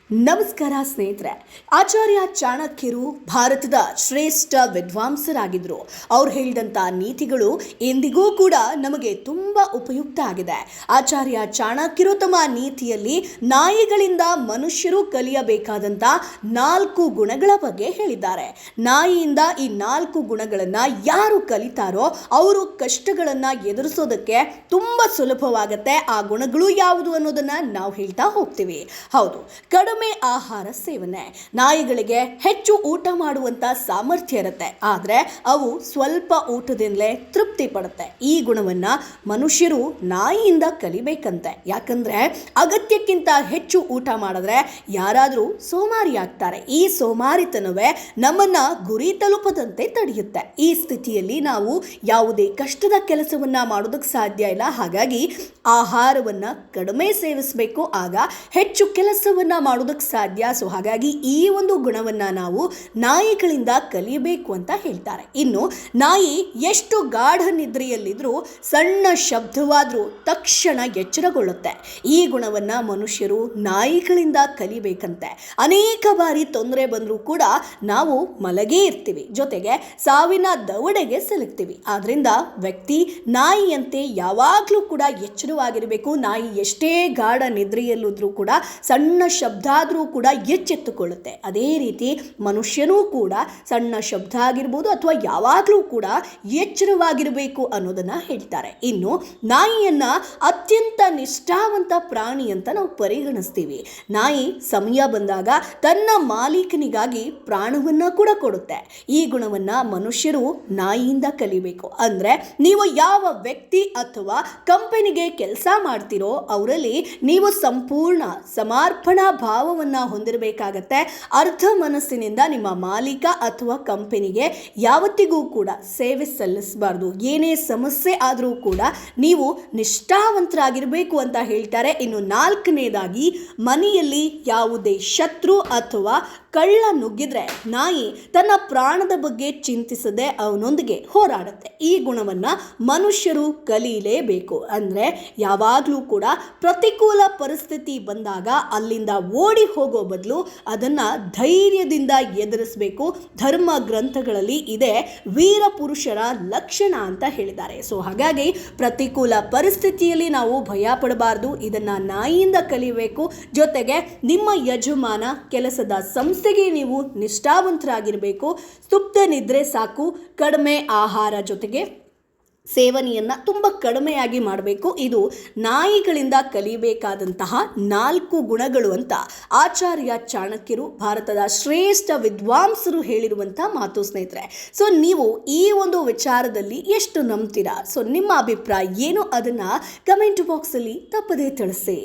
ನಮಸ್ಕಾರ ಸ್ನೇಹಿತರೆ. ಆಚಾರ್ಯ ಚಾಣಕ್ಯರು ಭಾರತದ ಶ್ರೇಷ್ಠ ವಿದ್ವಾಂಸರಾಗಿದ್ದರು. ಅವ್ರು ಹೇಳಿದಂಥ ನೀತಿಗಳು ಎಂದಿಗೂ ಕೂಡ ನಮಗೆ ತುಂಬ ಉಪಯುಕ್ತ ಆಗಿದೆ. ಆಚಾರ್ಯ ಚಾಣಕ್ಯರು ತಮ್ಮ ನೀತಿಯಲ್ಲಿ ನಾಯಿಗಳಿಂದ ಮನುಷ್ಯರು ಕಲಿಯಬೇಕಾದಂಥ 4 ಗುಣಗಳ ಬಗ್ಗೆ ಹೇಳಿದ್ದಾರೆ. ನಾಯಿಯಿಂದ ಈ 4 ಗುಣಗಳನ್ನು ಯಾರು ಕಲಿತಾರೋ ಅವರು ಕಷ್ಟಗಳನ್ನು ಎದುರಿಸೋದಕ್ಕೆ ತುಂಬ ಸುಲಭವಾಗುತ್ತೆ. ಆ ಗುಣಗಳು ಯಾವುದು ಅನ್ನೋದನ್ನು ನಾವು ಹೇಳ್ತಾ ಹೋಗ್ತೀವಿ. ಹೌದು, ಕಡಿಮೆ ಆಹಾರ ಸೇವನೆ. ನಾಯಿಗಳಿಗೆ ಹೆಚ್ಚು ಊಟ ಮಾಡುವಂತ ಸಾಮರ್ಥ್ಯ ಇರುತ್ತೆ, ಆದರೆ ಅವು ಸ್ವಲ್ಪ ಊಟದಿಂದಲೇ ತೃಪ್ತಿ ಪಡುತ್ತೆ. ಈ ಗುಣವನ್ನ ಮನುಷ್ಯರು ನಾಯಿಯಿಂದ ಕಲಿಬೇಕಂತೆ. ಯಾಕಂದ್ರೆ ಅಗತ್ಯಕ್ಕಿಂತ ಹೆಚ್ಚು ಊಟ ಮಾಡಿದ್ರೆ ಯಾರಾದರೂ ಸೋಮಾರಿ ಆಗ್ತಾರೆ. ಈ ಸೋಮಾರಿತನವೇ ನಮ್ಮನ್ನ ಗುರಿ ತಲುಪದಂತೆ ತಡೆಯುತ್ತೆ. ಈ ಸ್ಥಿತಿಯಲ್ಲಿ ನಾವು ಯಾವುದೇ ಕಷ್ಟದ ಕೆಲಸವನ್ನ ಮಾಡೋದಕ್ಕೆ ಸಾಧ್ಯ ಇಲ್ಲ. ಹಾಗಾಗಿ ಆಹಾರವನ್ನ ಕಡಿಮೆ ಸೇವಿಸಬೇಕು, ಆಗ ಹೆಚ್ಚು ಕೆಲಸವನ್ನ ಮಾಡೋದಕ್ಕೆ ಸಾಧ್ಯ. ಸೊ ಹಾಗಾಗಿ ಈ ಒಂದು ಗುಣವನ್ನ ನಾವು ನಾಯಿಗಳಿಂದ ಕಲಿಯಬೇಕು ಅಂತ ಹೇಳ್ತಾರೆ. ಇನ್ನು ನಾಯಿ ಎಷ್ಟು ಗಾಢ ನಿದ್ರೆಯಲ್ಲಿದ್ರೂ ಸಣ್ಣ ಶಬ್ದವಾದ್ರೂ ತಕ್ಷಣ ಎಚ್ಚರಗೊಳ್ಳುತ್ತೆ. ಈ ಗುಣವನ್ನ ಮನುಷ್ಯರು ನಾಯಿಗಳಿಂದ ಕಲಿಬೇಕಂತೆ. ಅನೇಕ ಬಾರಿ ತೊಂದರೆ ಬಂದರೂ ಕೂಡ ನಾವು ಮಲಗೇ ಇರ್ತೀವಿ, ಜೊತೆಗೆ ಸಾವಿನ ದವಡೆಗೆ ಸಿಲುಕ್ತೀವಿ. ಆದ್ರಿಂದ ವ್ಯಕ್ತಿ ನಾಯಿಯಂತೆ ಯಾವಾಗಲೂ ಕೂಡ ಎಚ್ಚರವಾಗಿರಬೇಕು. ನಾಯಿ ಎಷ್ಟೇ ಗಾಢ ನಿದ್ರೆಯಲ್ಲಿದ್ರೂ ಕೂಡ ಸಣ್ಣ ಶಬ್ದ ಆದರೂ ಕೂಡ ಎಚ್ಚೆತ್ತುಕೊಳ್ಳುತ್ತೆ. ಅದೇ ರೀತಿ ಮನುಷ್ಯನೂ ಕೂಡ ಸಣ್ಣ ಶಬ್ದ ಆಗಿರ್ಬೋದು ಅಥವಾ ಯಾವಾಗಲೂ ಕೂಡ ಎಚ್ಚರವಾಗಿರಬೇಕು ಅನ್ನೋದನ್ನ ಹೇಳ್ತಾರೆ. ಇನ್ನು ನಾಯಿಯನ್ನ ಅತ್ಯಂತ ನಿಷ್ಠಾವಂತ ಪ್ರಾಣಿ ಅಂತ ನಾವು ಪರಿಗಣಿಸ್ತೀವಿ. ನಾಯಿ ಸಮಯ ಬಂದಾಗ ತನ್ನ ಮಾಲೀಕನಿಗಾಗಿ ಪ್ರಾಣವನ್ನ ಕೂಡ ಕೊಡುತ್ತೆ. ಈ ಗುಣವನ್ನ ಮನುಷ್ಯರು ನಾಯಿಯಿಂದ ಕಲಿಬೇಕು. ಅಂದ್ರೆ ನೀವು ಯಾವ ವ್ಯಕ್ತಿ ಅಥವಾ ಕಂಪನಿಗೆ ಕೆಲಸ ಮಾಡ್ತಿರೋ ಅವರಲ್ಲಿ ನೀವು ಸಂಪೂರ್ಣ ಸಮರ್ಪಣಾ ಭಾವವನ್ನ ಹೊಂದಿರಬೇಕಾಗತ್ತೆ. ಅರ್ಧ ಮನಸ್ಸಿನಿಂದ ನಿಮ್ಮ ಮಾಲೀಕ ಅಥವಾ ಕಂಪನಿಗೆ ಯಾವತ್ತಿಗೂ ಕೂಡ ಸೇವೆ ಸಲ್ಲಿಸಬಾರ್ದು. ಏನೇ ಸಮಸ್ಯೆ ಆದರೂ ಕೂಡ ನೀವು ನಿಷ್ಠಾವಂತರಾಗಿರಬೇಕು ಅಂತ ಹೇಳ್ತಾರೆ. ಇನ್ನು 4ನೇದಾಗಿ, ಮನೆಯಲ್ಲಿ ಯಾವುದೇ ಶತ್ರು ಅಥವಾ ಕಳ್ಳ ನುಗ್ಗಿದ್ರೆ ನಾಯಿ ತನ್ನ ಪ್ರಾಣದ ಬಗ್ಗೆ ಚಿಂತಿಸದೆ ಅವನೊಂದಿಗೆ ಹೋರಾಡುತ್ತೆ. ಈ ಗುಣವನ್ನ ಮನುಷ್ಯರು ಕಲಿಯಲೇಬೇಕು. ಅಂದ್ರೆ ಯಾವಾಗಲೂ ಕೂಡ ಪ್ರತಿಕೂಲ ಪರಿಸ್ಥಿತಿ ಬಂದಾಗ ಅಲ್ಲಿಂದ ಓಡಿ ಹೋಗೋ ಬದಲು ಅದನ್ನ ಧೈರ್ಯದಿಂದ ಎದುರಿಸಬೇಕು. ಧರ್ಮ ಗ್ರಂಥಗಳಲ್ಲಿ ಇದೆ ವೀರ ಪುರುಷರ ಲಕ್ಷಣ ಅಂತ ಹೇಳಿದ್ದಾರೆ. ಸೊ ಹಾಗಾಗಿ ಪ್ರತಿಕೂಲ ಪರಿಸ್ಥಿತಿಯಲ್ಲಿ ನಾವು ಭಯ ಪಡಬಾರ್ದು. ಇದನ್ನ ನಾಯಿಯಿಂದ ಕಲಿಯಬೇಕು. ಜೊತೆಗೆ ನಿಮ್ಮ ಯಜಮಾನ ಕೆಲಸದ ಸಂಸ್ಥೆಗೆ ನೀವು ನಿಷ್ಠಾವಂತರಾಗಿರಬೇಕು. ಸುಪ್ತ ನಿದ್ರೆ ಸಾಕು. ಕಡಿಮೆ ಆಹಾರ ಜೊತೆಗೆ ಸೇವನೆಯನ್ನು ತುಂಬ ಕಡಿಮೆಯಾಗಿ ಮಾಡಬೇಕು. ಇದು ನಾಯಿಗಳಿಂದ ಕಲಿಯಬೇಕಾದಂತಹ 4 ಗುಣಗಳು ಅಂತ ಆಚಾರ್ಯ ಚಾಣಕ್ಯರು, ಭಾರತದ ಶ್ರೇಷ್ಠ ವಿದ್ವಾಂಸರು ಹೇಳಿರುವಂಥ ಮಾತು ಸ್ನೇಹಿತರೆ. ಸೊ ನೀವು ಈ ಒಂದು ವಿಚಾರದಲ್ಲಿ ಎಷ್ಟು ನಂಬ್ತೀರಾ? ಸೊ ನಿಮ್ಮ ಅಭಿಪ್ರಾಯ ಏನು ಅದನ್ನು ಕಮೆಂಟ್ ಬಾಕ್ಸಲ್ಲಿ ತಪ್ಪದೇ ತಿಳಿಸಿ.